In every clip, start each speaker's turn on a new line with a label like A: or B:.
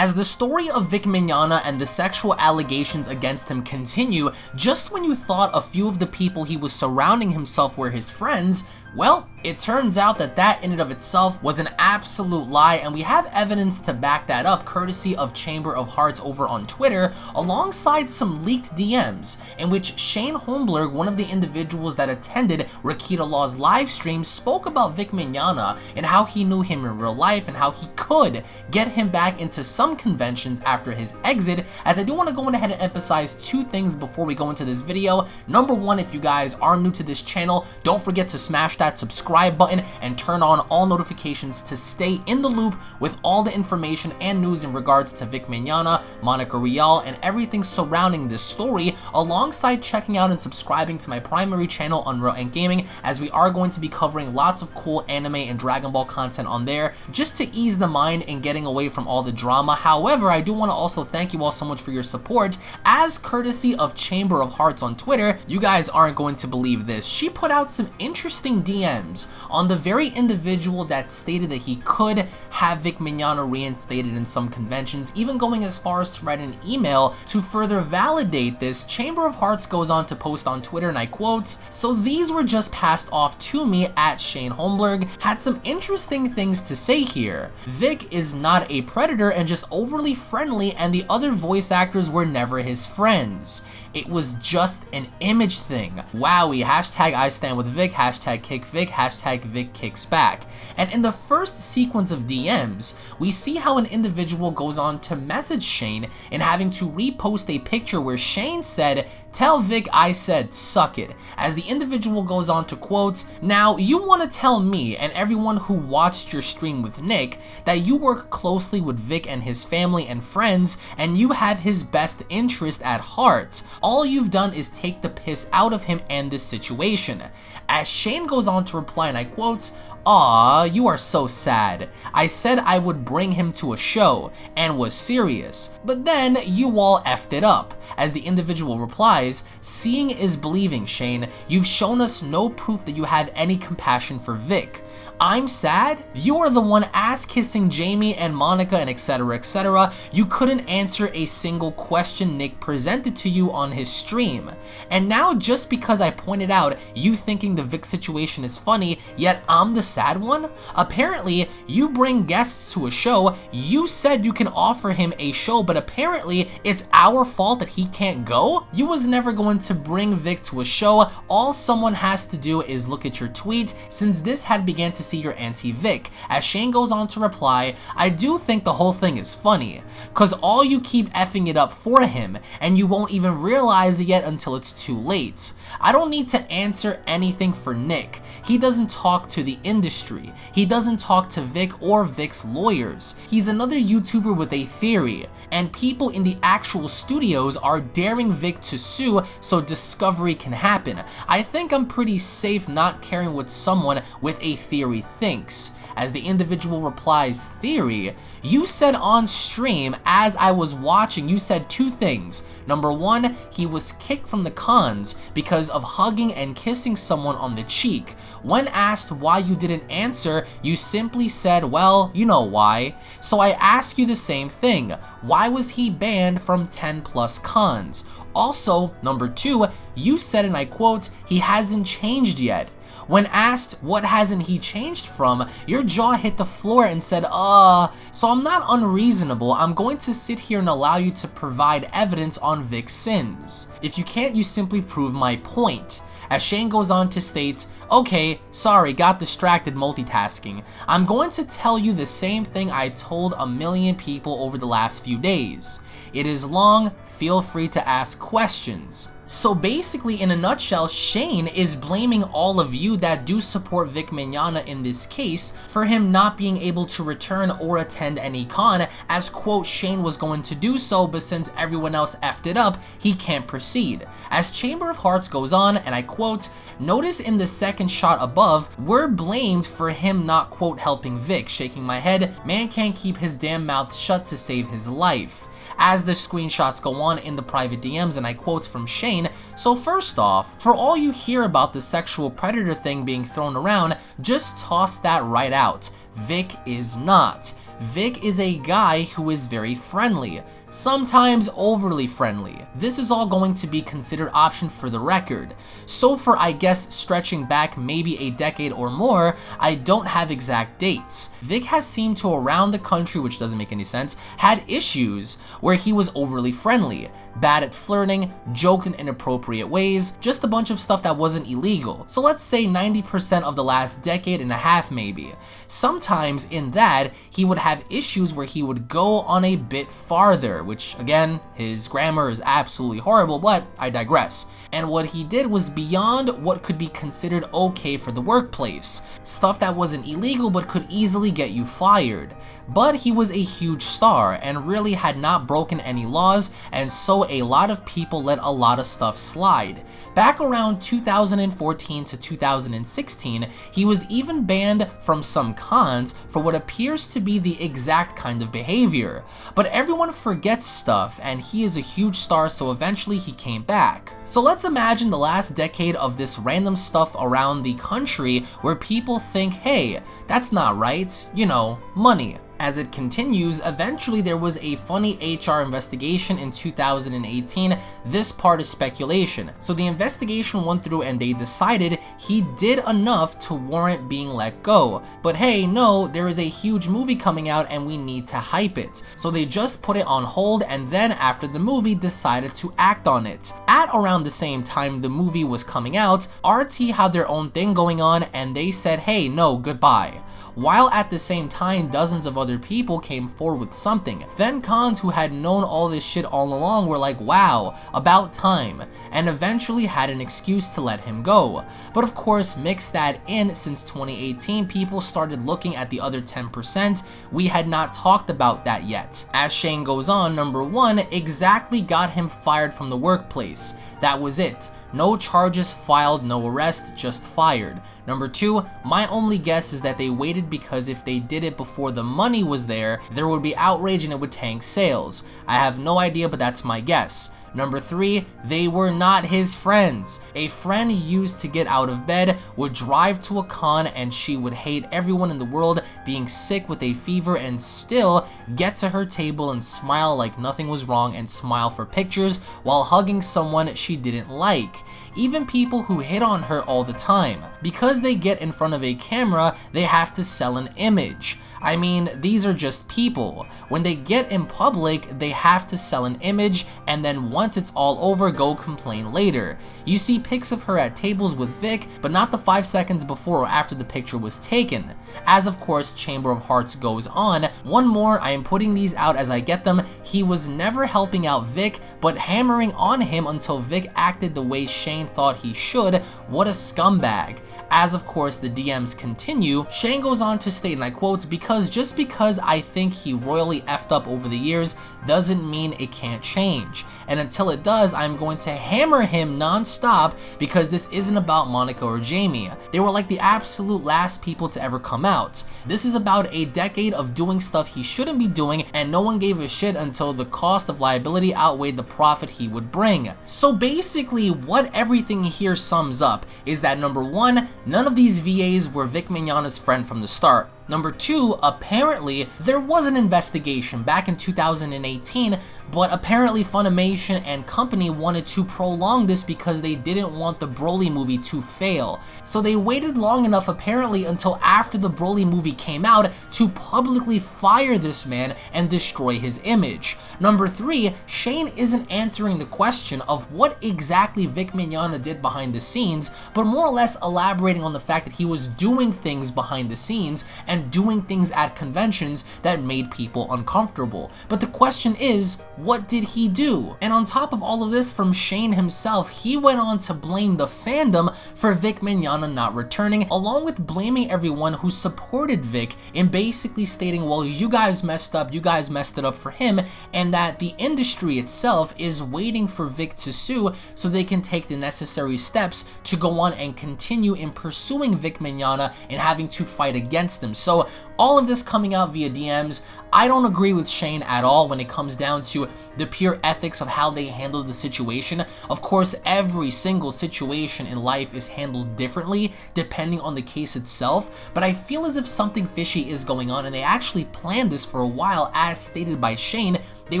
A: As the story of VIC MIGNOGNA and the sexual allegations against him continue, just when you thought a few of the people he was surrounding himself were his friends, well, it turns out that that in and of itself was an absolute lie, and we have evidence to back that up courtesy of Chamber of Hearts over on Twitter, alongside some leaked DMs in which Shane Holmberg, one of the individuals that attended Rekieta Law's live stream, spoke about VIC MIGNOGNA and how he knew him in real life and how he could get him back into some conventions after his exit. As I do want to go ahead and emphasize two things before we go into this video. Number one, if you guys are new to this channel, don't forget to smash that subscribe button and turn on all notifications to stay in the loop with all the information and news in regards to VIC MIGNOGNA, Monica Rial, and everything surrounding this story, alongside checking out and subscribing to my primary channel, Unreal Gaming, as we are going to be covering lots of cool anime and Dragon Ball content on there, just to ease the mind and getting away from all the drama. However, I do want to also thank you all so much for your support, as courtesy of Chamber of Hearts on Twitter. You guys aren't going to believe this. She put out some interesting DMs on the very individual that stated that he could have VIC MIGNOGNA reinstated in some conventions, even going as far as to write an email to further validate this. Chamber of Hearts goes on to post on Twitter, and I quote, "So these were just passed off to me at Shane Holmberg. Had some interesting things to say here. Vic is not a predator and just overly friendly, and the other voice actors were never his friends. It was just an image thing. Wowie, hashtag I stand with Vic, hashtag KickVic, hashtag Vic kicks back." And in the first sequence of DMs, we see how an individual goes on to message Shane and having to repost a picture where Shane said, "Tell Vic I said suck it," as the individual goes on to quote, "Now you want to tell me and everyone who watched your stream with Nick that you work closely with Vic and his family and friends and you have his best interest at heart. All you've done is take the piss out of him and this situation." As Shane goes on to reply, and I quote, "Aw, you are so sad. I said I would bring him to a show and was serious, but then you all effed it up." As the individual replies, "Seeing is believing, Shane. You've shown us no proof that you have any compassion for Vic. I'm sad? You are the one ass-kissing Jamie and Monica and etc, etc. You couldn't answer a single question Nick presented to you on his stream. And now just because I pointed out you thinking the Vic situation is funny, yet I'm the sad one? Apparently, you bring guests to a show, you said you can offer him a show, but apparently it's our fault that he can't go? You was never going to bring Vic to a show. All someone has to do is look at your tweet, since this had began to see your anti-Vic." As Shane goes on to reply, "I do think the whole thing is funny, cause all you keep effing it up for him, and you won't even realize it yet until it's too late. I don't need to answer anything for Nick. He doesn't talk to the industry. He doesn't talk to Vic or Vic's lawyers. He's another YouTuber with a theory, and people in the actual studios are daring Vic to sue so discovery can happen. I think I'm pretty safe not caring what someone with a theory thinks." As the individual replies, "Theory? You said on stream as I was watching, you said two things. Number one, he was kicked from the cons because of hugging and kissing someone on the cheek. When asked why you didn't answer, you simply said, well, you know why. So I ask you the same thing. Why was he banned from 10 plus cons? Also, number two, you said, and I quote, he hasn't changed yet. When asked what hasn't he changed from, your jaw hit the floor and said, so I'm not unreasonable. I'm going to sit here and allow you to provide evidence on Vic's sins. If you can't, you simply prove my point." As Shane goes on to state, "Okay, sorry, got distracted multitasking. I'm going to tell you the same thing I told a million people over the last few days. It is long, feel free to ask questions." So basically, in a nutshell, Shane is blaming all of you that do support VIC MIGNOGNA in this case for him not being able to return or attend any con, as quote, Shane was going to do so, but since everyone else effed it up, he can't proceed. As Chamber of Hearts goes on, and I quote, "Notice in the second shot above, we're blamed for him not quote helping Vic, shaking my head, man can't keep his damn mouth shut to save his life." As the screenshots go on in the private DMs, and I quote from Shane, "So first off, for all you hear about the sexual predator thing being thrown around, just toss that right out. Vic is not. Vic is a guy who is very friendly, sometimes overly friendly. This is all going to be considered option for the record. So for, I guess, stretching back maybe a decade or more, I don't have exact dates. Vic has seemed to around the country, which doesn't make any sense, had issues where he was overly friendly, bad at flirting, joked in inappropriate ways, just a bunch of stuff that wasn't illegal. So let's say 90% of the last decade and a half maybe. Sometimes in that, he would have issues where he would go on a bit farther, which again, his grammar is absolutely horrible, but I digress. And what he did was beyond what could be considered okay for the workplace. Stuff that wasn't illegal but could easily get you fired. But he was a huge star and really had not broken any laws, and so a lot of people let a lot of stuff slide. Back around 2014 to 2016, he was even banned from some cons for what appears to be the exact kind of behavior. But everyone forgets stuff, and he is a huge star, so eventually he came back. So let's imagine the last decade of this random stuff around the country where people think, hey, that's not right, you know, money. As it continues, eventually there was a funny HR investigation in 2018. This part is speculation. So the investigation went through and they decided he did enough to warrant being let go. But hey, no, there is a huge movie coming out and we need to hype it. So they just put it on hold, and then after the movie decided to act on it. At around the same time the movie was coming out, RT had their own thing going on and they said, hey, no, goodbye. While at the same time, dozens of other people came forward with something. Then cons who had known all this shit all along were like, wow, about time, and eventually had an excuse to let him go. But of course, mix that in, since 2018, people started looking at the other 10%, we had not talked about that yet. As Shane goes on, number 1 exactly got him fired from the workplace. That was it. No charges filed, no arrest, just fired. Number 2, my only guess is that they waited because if they did it before the money was there would be outrage and it would tank sales. I have no idea, but that's my guess. Number 3, they were not his friends. A friend he used to get out of bed would drive to a con and she would hate everyone in the world, being sick with a fever, and still get to her table and smile like nothing was wrong and smile for pictures while hugging someone she didn't like. Even people who hit on her all the time. Because they get in front of a camera, they have to sell an image. I mean, these are just people. When they get in public, they have to sell an image, and then once it's all over, go complain later. You see pics of her at tables with Vic, but not the 5 seconds before or after the picture was taken. As of course, Chamber of Hearts goes on. One more, I am putting these out as I get them. He was never helping out Vic, but hammering on him until Vic acted the way Shane thought he should. What a scumbag. As of course the DMs continue, Shane goes on to state, and I quote, because just because I think he royally effed up over the years doesn't mean it can't change. And until it does, I'm going to hammer him non-stop, because this isn't about Monica or Jamie. They were like the absolute last people to ever come out. This is about a decade of doing stuff he shouldn't be doing, and no one gave a shit until the cost of liability outweighed the profit he would bring. So basically what everything here sums up is that number 1, none of these VAs were Vic Mignogna's friend from the start. Number 2, apparently there was an investigation back in 2018, but apparently Funimation and company wanted to prolong this because they didn't want the Broly movie to fail. So they waited long enough apparently until after the Broly movie came out to publicly fire this man and destroy his image. Number 3, Shane isn't answering the question of what exactly Vic Mignogna did behind the scenes, but more or less elaborating on the fact that he was doing things behind the scenes and doing things at conventions that made people uncomfortable. But the question is, what did he do? And on top of all of this, from Shane himself, he went on to blame the fandom for Vic Mignogna not returning, along with blaming everyone who supported Vic in basically stating, well, you guys messed up, you guys messed it up for him, and that the industry itself is waiting for Vic to sue so they can take the necessary steps to go on and continue in pursuing Vic Mignogna and having to fight against him. So all of this coming out via DMs, I don't agree with Shane at all when it comes down to the pure ethics of how they handled the situation. Of course, every single situation in life is handled differently depending on the case itself, but I feel as if something fishy is going on, and they actually planned this for a while. As stated by Shane, they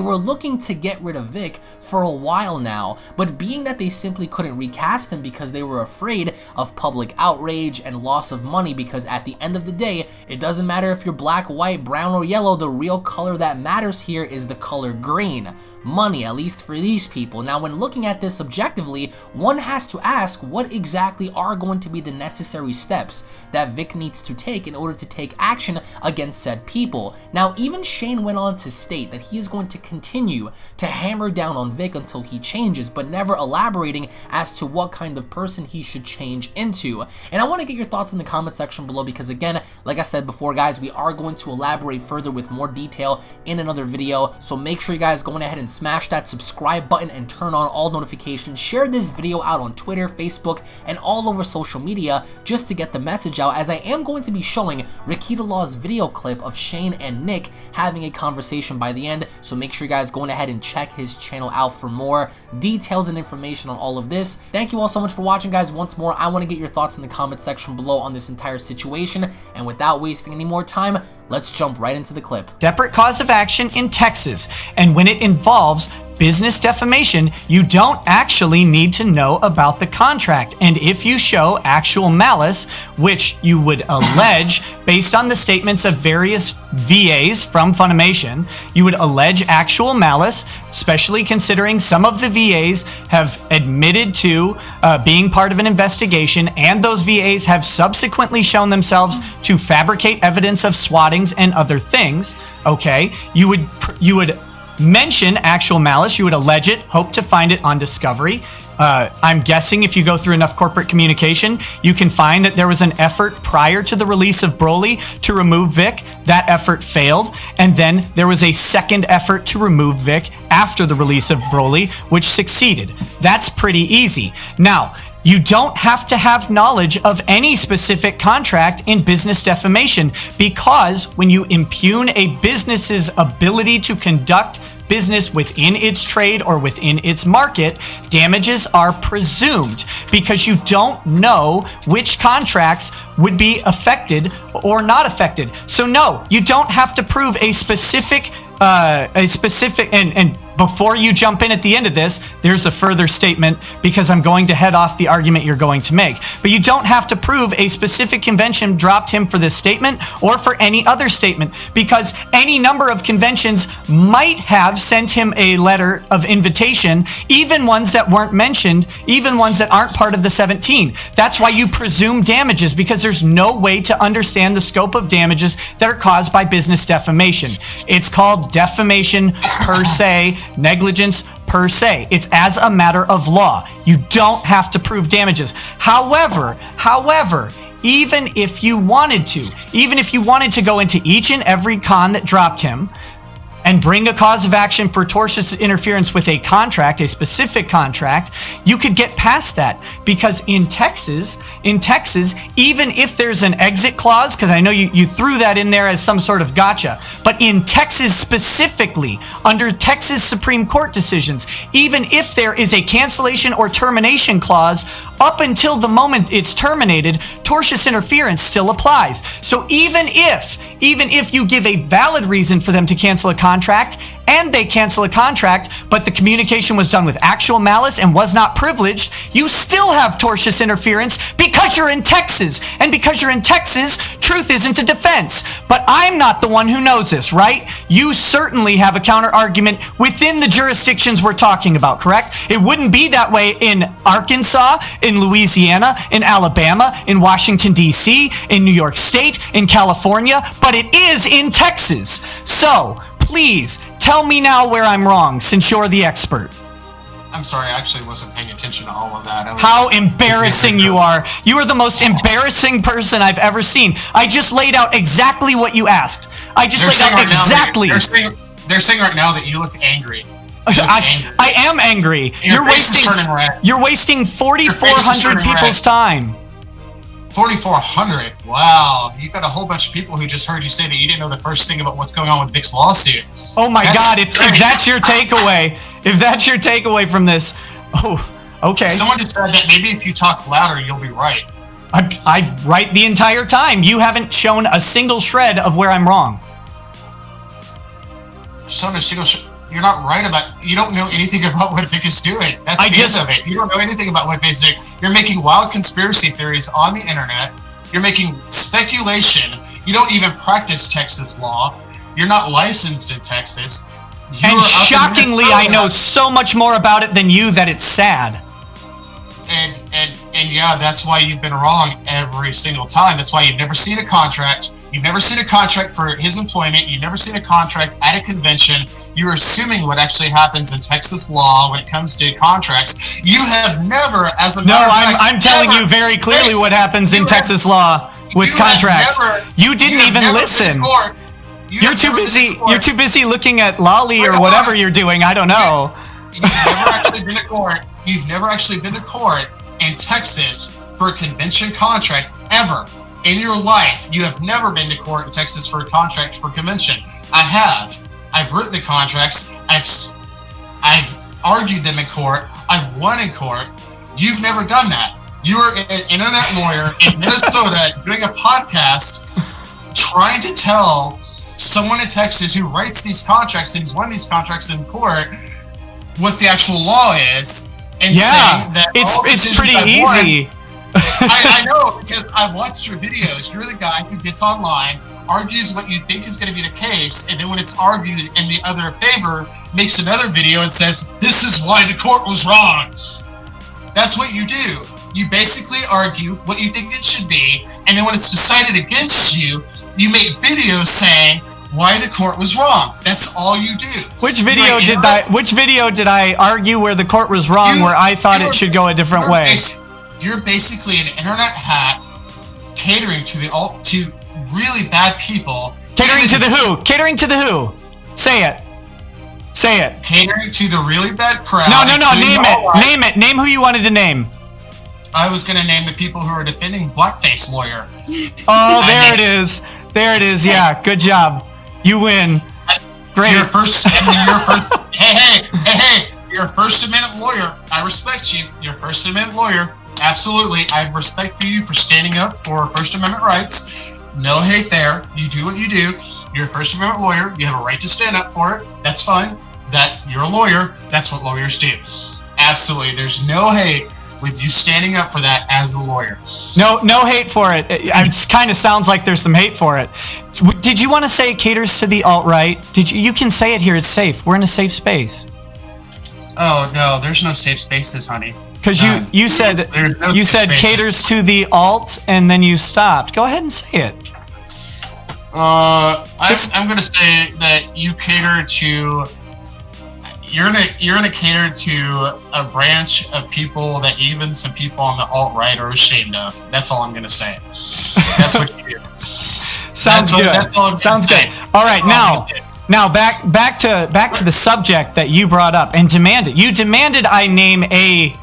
A: were looking to get rid of Vic for a while now, but being that they simply couldn't recast him because they were afraid of public outrage and loss of money, because at the end of the day, it doesn't matter if you're black, white, brown, or yellow, the real color that matters here is the color green. Money, at least for these people. Now, when looking at this objectively, one has to ask what exactly are going to be the necessary steps that Vic needs to take in order to take action against said people. Now, even Shane went on to state that he is going to continue to hammer down on Vic until he changes, but never elaborating as to what kind of person he should change into. And I want to get your thoughts in the comment section below, because again, like I said before guys, we are going to elaborate further with more detail in another video, so make sure you guys go ahead and smash that subscribe button and turn on all notifications. Share this video out on Twitter, Facebook, and all over social media just to get the message out, as I am going to be showing Rekieta Law's video clip of Shane and Nick having a conversation by the end, so make sure you guys go ahead and check his channel out for more details and information on all of this. Thank you all so much for watching guys. Once more, I want to get your thoughts in the comment section below on this entire situation, and without wasting any more time, let's jump right into the clip.
B: Separate cause of action in Texas, and when it involves business defamation, you don't actually need to know about the contract. And if you show actual malice, which you would allege based on the statements of various VAs from Funimation, you would allege actual malice, especially considering some of the VAs have admitted to being part of an investigation, and those VAs have subsequently shown themselves to fabricate evidence of swattings and other things. Okay, you would mention actual malice, you would allege it, hope to find it on discovery. I'm guessing if you go through enough corporate communication, you can find that there was an effort prior to the release of Broly to remove Vic. That effort failed, and then there was a second effort to remove Vic after the release of Broly, which succeeded. That's pretty easy. Now, you don't have to have knowledge of any specific contract in business defamation, because when you impugn a business's ability to conduct business within its trade or within its market, damages are presumed, because you don't know which contracts would be affected or not affected. So no, you don't have to prove a specific and before you jump in at the end of this, there's a further statement, because I'm going to head off the argument you're going to make. But you don't have to prove a specific convention dropped him for this statement or for any other statement, because any number of conventions might have sent him a letter of invitation, even ones that weren't mentioned, even ones that aren't part of the 17. That's why you presume damages, because there's no way to understand the scope of damages that are caused by business defamation. It's called defamation per se, negligence per se. It's as a matter of law. You don't have to prove damages. However, even if you wanted to go into each and every con that dropped him and bring a cause of action for tortious interference with a contract, a specific contract, you could get past that, because in Texas, even if there's an exit clause, because I know you threw that in there as some sort of gotcha, but in Texas specifically, under Texas Supreme Court decisions, even if there is a cancellation or termination clause, up until the moment it's terminated, tortious interference still applies. So even if you give a valid reason for them to cancel a contract, and they cancel a contract, but the communication was done with actual malice and was not privileged, you still have tortious interference, because you're in Texas. And because you're in Texas, truth isn't a defense. But I'm not the one who knows this, right? You certainly have a counter argument within the jurisdictions we're talking about, correct? It wouldn't be that way in Arkansas, in Louisiana, in Alabama, in Washington, D.C., in New York State, in California, but it is in Texas. So, please, tell me now where I'm wrong, since you're the expert.
C: I'm sorry, I actually wasn't paying attention to all of that.
B: How embarrassing you are. You are the most embarrassing person I've ever seen. I just laid out exactly what you asked. I just laid out exactly.
C: They're saying right now that you look angry.
B: I am angry. You're wasting 4,400 people's time.
C: 4,400. Wow, you got a whole bunch of people who just heard you say that you didn't know the first thing about what's going on with VIC's lawsuit.
B: Oh my God! If that's your takeaway from this, oh, okay.
C: Someone just said that maybe if you talk louder, you'll be right.
B: I write the entire time. You haven't shown a single shred of where I'm wrong.
C: You're not right about. You don't know anything about what VIC is doing. That's the end of it. You don't know anything about what VIC is doing. You're making wild conspiracy theories on the internet. You're making speculation. You don't even practice Texas law. You're not licensed in Texas.
B: And shockingly, I know so much more about it than you that it's sad.
C: And yeah, that's why you've been wrong every single time. That's why you've never seen a contract. You've never seen a contract for his employment. You've never seen a contract at a convention. You're assuming what actually happens in Texas law when it comes to contracts. You have never, as a matter of fact,
B: I'm telling you very clearly what happens in Texas law with contracts. You didn't even listen. You're too busy. You're too busy looking at Lolly or whatever you're doing. I don't know.
C: You've never actually been to court. You've never actually been to court in Texas for a convention contract ever. In your life, you have never been to court in Texas for a contract for convention. I have. I've written the contracts. I've argued them in court. I've won in court. You've never done that. You are an internet lawyer in Minnesota doing a podcast trying to tell someone in Texas who writes these contracts and who's won these contracts in court what the actual law is, and saying that
B: it's pretty easy.
C: I know, because I've watched your videos. You're the guy who gets online, argues what you think is going to be the case, and then when it's argued in the other favor, makes another video and says, this is why the court was wrong. That's what you do. You basically argue what you think it should be, and then when it's decided against you, you make videos saying why the court was wrong. That's all you do.
B: Which video did I argue where the court was wrong, where I thought it should go a different way?
C: You're basically an internet hack catering to to really bad people.
B: Catering to the who? Catering to the who? Say it. Say it.
C: Catering to the really bad crowd.
B: No. Name it. Name it. Name who you wanted to name.
C: I was going to name the people who are defending blackface lawyer.
B: Oh, there it is. There it is. Yeah. Good job. You win. Great.
C: You're hey. You're a First Amendment lawyer. I respect you. You're a First Amendment lawyer. Absolutely. I have respect for you for standing up for First Amendment rights. No hate there. You do what you do. You're a First Amendment lawyer. You have a right to stand up for it. That's fine. That you're a lawyer. That's what lawyers do. Absolutely. There's no hate with you standing up for that as a lawyer.
B: No hate for it. It kind of sounds like there's some hate for it. Did you want to say it caters to the alt-right? You can say it here. It's safe. We're in a safe space.
C: Oh no, there's no safe spaces, honey.
B: Because you said caters to the alt, and then you stopped. Go ahead and say it.
C: I'm gonna say that you cater to. You're gonna cater to a branch of people that even some people on the alt right are ashamed of. That's all I'm gonna say. That's what you do.
B: Sounds good. Sounds good. All right, now back to the subject that you brought up and demanded. You demanded I name a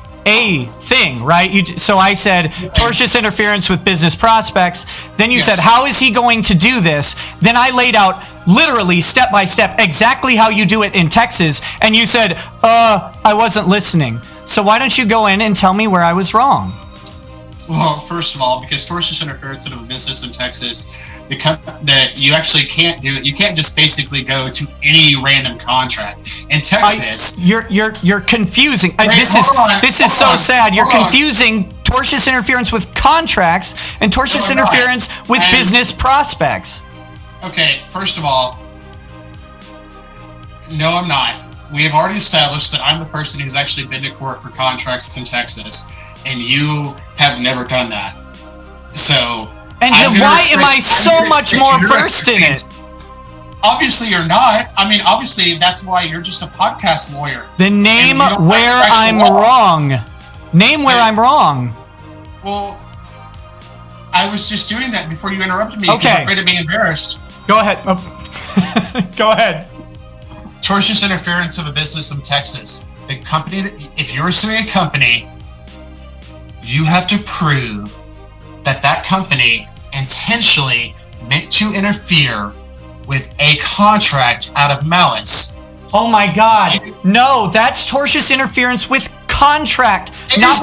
B: thing, right? So I said tortious interference with business prospects. Then you said, how is he going to do this? Then I laid out literally step by step exactly how you do it in Texas, and you said, I wasn't listening. So why don't you go in and tell me where I was wrong?
C: Well, first of all, because tortious interference in a business in Texas, that you actually can't do it. You can't just basically go to any random contract in Texas.
B: You're confusing. This is so sad. You're confusing tortious interference with contracts and tortious interference with business prospects.
C: Okay, first of all, no, I'm not. We have already established that I'm the person who's actually been to court for contracts in Texas, and you have never done that. So.
B: And then why am I so much more versed in it?
C: Obviously you're not. I mean, obviously that's why you're just a podcast lawyer.
B: Then name where I'm wrong. Name where I'm wrong.
C: Well, I was just doing that before you interrupted me.
B: Okay.
C: I'm afraid of being embarrassed.
B: Go ahead. Go ahead.
C: Tortious interference of a business in Texas. The company that, if you're suing a company, you have to prove that company intentionally meant to interfere with a contract out of malice.
B: Oh my God! No, that's tortious interference with contract, not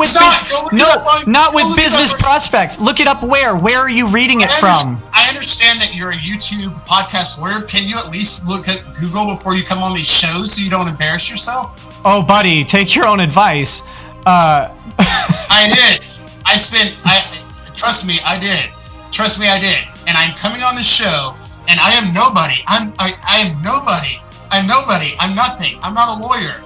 B: with business prospects. Look it up. Where are you reading it from?
C: I understand that you're a YouTube podcast lawyer. Can you at least look at Google before you come on these shows so you don't embarrass yourself?
B: Oh, buddy, take your own advice.
C: I did. Trust me, I did. Trust me, I did. And I'm coming on the show, and I am nobody. I am nobody. I'm nobody. I'm nothing. I'm not a lawyer.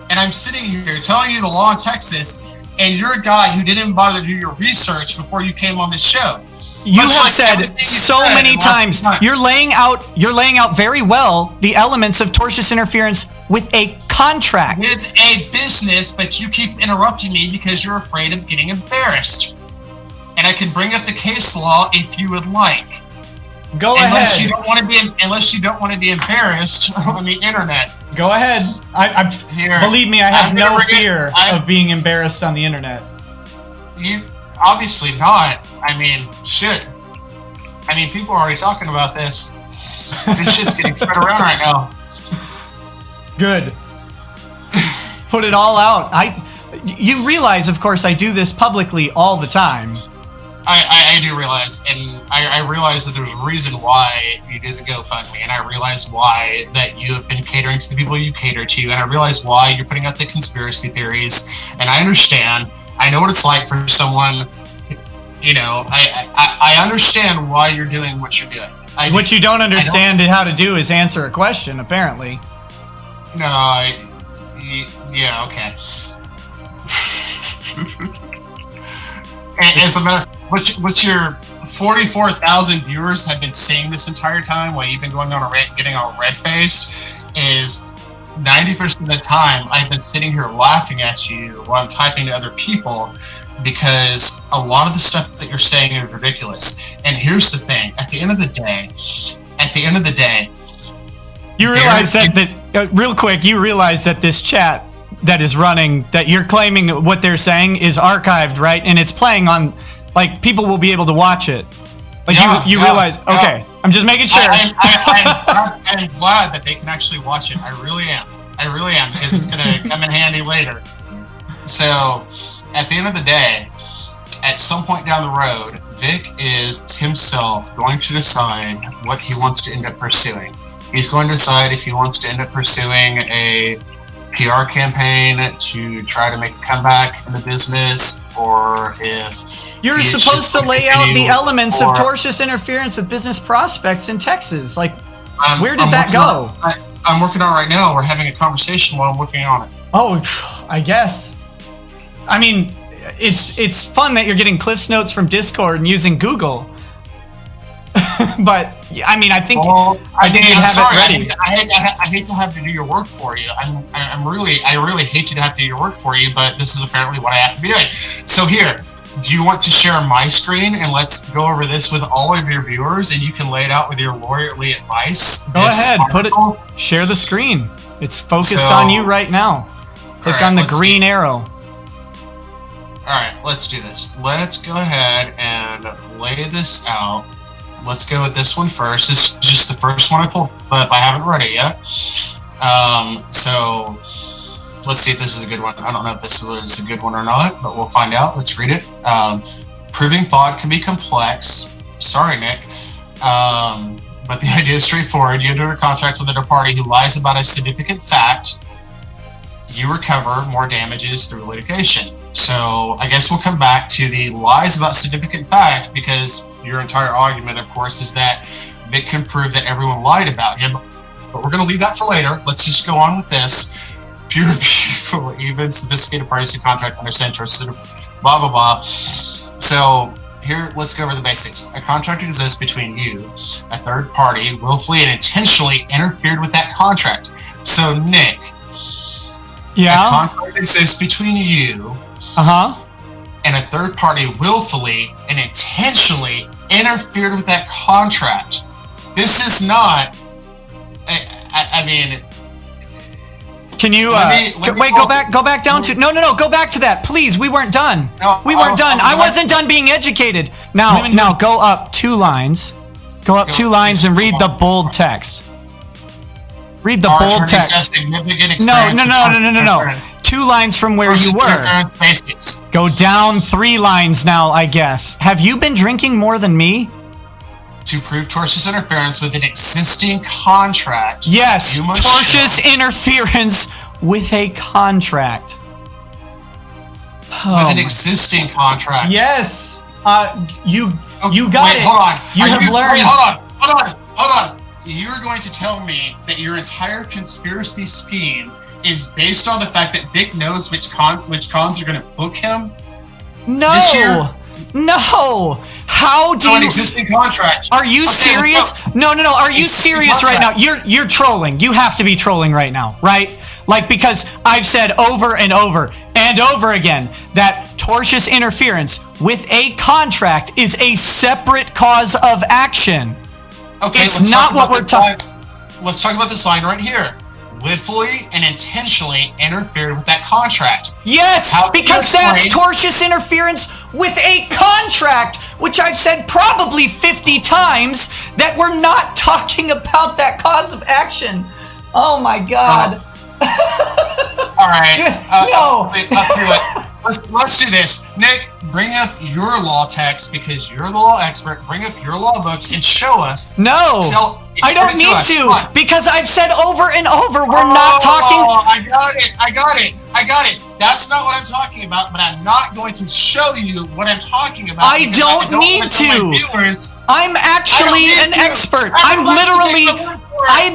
C: And I'm sitting here telling you the law in Texas, and you're a guy who didn't bother to do your research before you came on this show.
B: You have said so many times, you're laying out very well the elements of tortious interference with a contract.
C: With a business, but you keep interrupting me because you're afraid of getting embarrassed. And I can bring up the case law if you would like.
B: Go
C: unless
B: ahead.
C: Unless you don't want to be embarrassed on the internet.
B: Go ahead. Believe me, I have no fear of being embarrassed on the internet.
C: You obviously not. I mean, shit. I mean, people are already talking about this. This shit's getting spread around right now.
B: Good. Put it all out. You realize, of course, I do this publicly all the time.
C: I do realize, and I realize that there's a reason why you did the GoFundMe, and I realize why that you have been catering to the people you cater to, and I realize why you're putting out the conspiracy theories, and I understand. I know what it's like for someone, you know, I understand why you're doing what you're doing.
B: What you don't understand how to do is answer a question, apparently.
C: No, yeah, okay. As a matter of what your 44,000 viewers have been saying this entire time while you've been going on getting all red-faced is 90% of the time I've been sitting here laughing at you while I'm typing to other people because a lot of the stuff that you're saying is ridiculous. And here's the thing, at the end of the day,
B: you realize that real quick, you realize that this chat that is running, that you're claiming what they're saying is archived, right? And it's playing on, like, people will be able to watch it. Like, you realize, okay, I'm just making sure.
C: I'm glad that they can actually watch it. I really am, because it's going to come in handy later. So, at the end of the day, at some point down the road, Vic is himself going to decide what he wants to end up pursuing. He's going to decide if he wants to end up pursuing a PR campaign to try to make a comeback in the business, or if
B: you're supposed to lay out the elements of tortious interference with business prospects in Texas. Like, where did that go?
C: I'm working on it right now. We're having a conversation while I'm working on it.
B: Oh, I guess. I mean, it's fun that you're getting Cliff's Notes from Discord and using Google. But I mean, I think you have it ready.
C: I hate to have to do your work for you. I really hate to have to do your work for you, but this is apparently what I have to be doing. So here, do you want to share my screen and let's go over this with all of your viewers, and you can lay it out with your lawyerly advice?
B: Go ahead, share the screen. It's focused on you right now. Click on the green arrow.
C: All right, let's do this. Let's go ahead and lay this out. Let's go with this one first. This is just the first one I pulled up. I haven't read it yet. So let's see if this is a good one. I don't know if this is a good one or not, but we'll find out. Let's read it. Proving fraud can be complex. Sorry, Nick. But the idea is straightforward. You enter a contract with a party who lies about a significant fact. You recover more damages through litigation. So I guess we'll come back to the lies about significant fact, because your entire argument, of course, is that Vic can prove that everyone lied about him. But we're going to leave that for later. Let's just go on with this. Pure people, even sophisticated parties to contract understand trust, blah, blah, blah. So here, let's go over the basics. A contract exists between you, a third party, willfully and intentionally interfered with that contract. So, Nick,
B: yeah,
C: a contract exists between you and a third party willfully and intentionally interfered with that contract. This is not, I mean,
B: Can you wait? Go back down to no. Go back to that, please. We weren't done.
C: No,
B: we weren't done. I wasn't done being educated. Now go up 2 lines. Go up 2 lines and read the bold text. Read the bold text. No. 2 lines from where you were. Go down 3 lines now, I guess. Have you been drinking more than me?
C: To prove tortious interference with an existing contract.
B: Yes, tortious interference with a contract.
C: With an existing contract.
B: Yes. You got it.
C: Hold on.
B: You have learned.
C: Hold on. You're going to tell me that your entire conspiracy scheme is based on the fact that Vic knows which cons are going to book him?
B: No.
C: This year?
B: No. How do
C: an existing contract?
B: Are you serious? No. Are you serious right now? You're trolling. You have to be trolling right now, right? Like, because I've said over and over and over again that tortious interference with a contract is a separate cause of action.
C: Okay,
B: it's not what we're talking.
C: Let's talk about this line right here. Willfully and intentionally interfered with that contract.
B: Yes, because that's tortious interference with a contract, which I've said probably 50 times that we're not talking about that cause of action. Oh my God.
C: All right.
B: No.
C: Let's do this. Nick, bring up your law text because you're the law expert. Bring up your law books and show us.
B: No. I don't need to because I've said over and over we're not talking.
C: I got it. That's not what I'm talking about, but I'm not going to show you what I'm talking about.
B: I don't need to. I'm actually an expert. I'm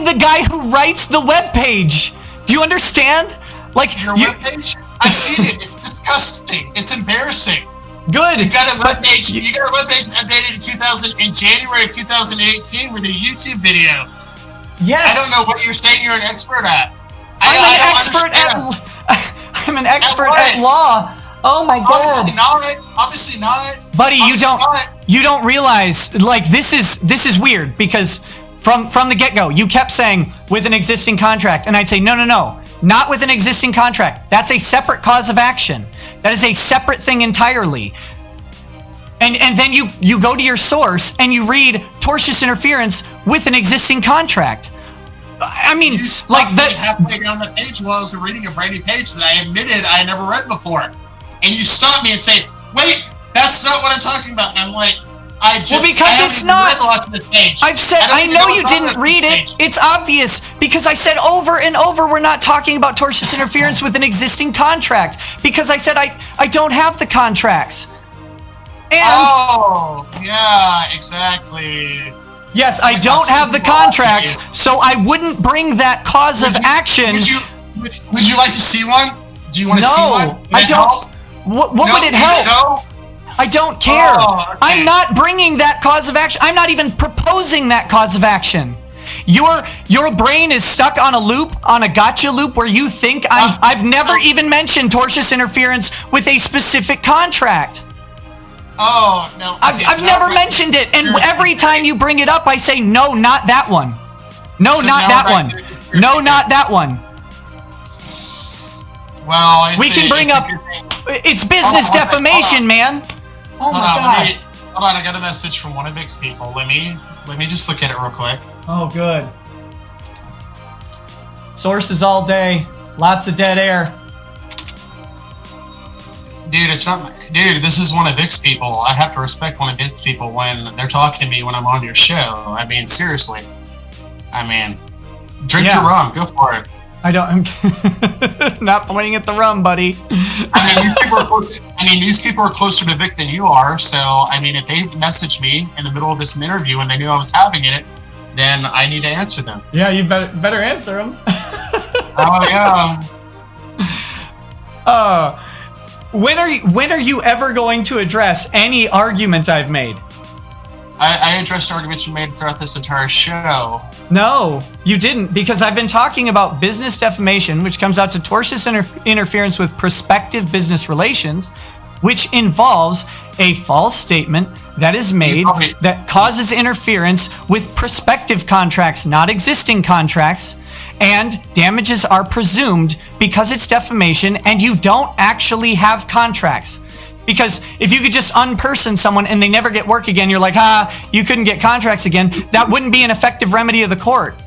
B: the guy who writes the webpage. Do you understand? Like
C: your webpage? I've seen it. It's disgusting. It's embarrassing.
B: Good.
C: You got a webpage. You got a webpage updated in January of 2018 with a YouTube video.
B: Yes.
C: I don't know what you're saying. You're an expert at.
B: I'm an expert at law. Oh my God.
C: Obviously not.
B: Buddy, you don't realize, like, this is weird because from the get-go you kept saying with an existing contract, and I'd say no, not with an existing contract. That's a separate cause of action. That is a separate thing entirely. And then you go to your source and you read tortious interference with an existing contract. I mean, like that.
C: Halfway down the page while I was reading a brand new page that I admitted I had never read before, and you stop me and say, "Wait, that's not what I'm talking about." And I'm like,
B: because it's not. I've said I know you didn't read it. It's obvious because I said over and over we're not talking about tortious interference with an existing contract because I said I don't have the contracts. And
C: oh, yeah, exactly.
B: Yes, I don't have the contracts, so I wouldn't bring that cause of action.
C: Would you like to see one? Do you want to see one?
B: I don't. What would it help?
C: No?
B: I don't care.
C: Oh, okay.
B: I'm not bringing that cause of action. I'm not even proposing that cause of action. Your brain is stuck on a loop, on a gotcha loop, where you think I've never even mentioned tortious interference with a specific contract.
C: Oh, no.
B: I've never mentioned it, and every time you bring it up, I say, no, not that one. No, not that one. No, not that one.
C: Well,
B: we can bring up... It's business defamation, man. Oh my God.
C: Hold on, I got a message from one of Vic's people. Let me just look at it real quick.
B: Oh, good. Sources all day. Lots of dead air.
C: Dude, it's not... Dude, this is one of Vic's people. I have to respect one of Vic's people when they're talking to me when I'm on your show. I mean, seriously. I mean, drink your rum. Go for it.
B: I don't... I'm not pointing at the rum, buddy.
C: I mean, these people are closer to Vic than you are, so, I mean, if they messaged me in the middle of this interview and they knew I was having it, then I need to answer them.
B: Yeah, you better answer them.
C: Oh,
B: yeah. When are you ever going to address any argument I've made?
C: I addressed arguments you made throughout this entire show.
B: No, you didn't, because I've been talking about business defamation, which comes out to tortious interference with prospective business relations, which involves a false statement that is made that causes interference with prospective contracts, not existing contracts. And damages are presumed because it's defamation and you don't actually have contracts. Because if you could just unperson someone and they never get work again, you're like, you couldn't get contracts again. That wouldn't be an effective remedy of the court.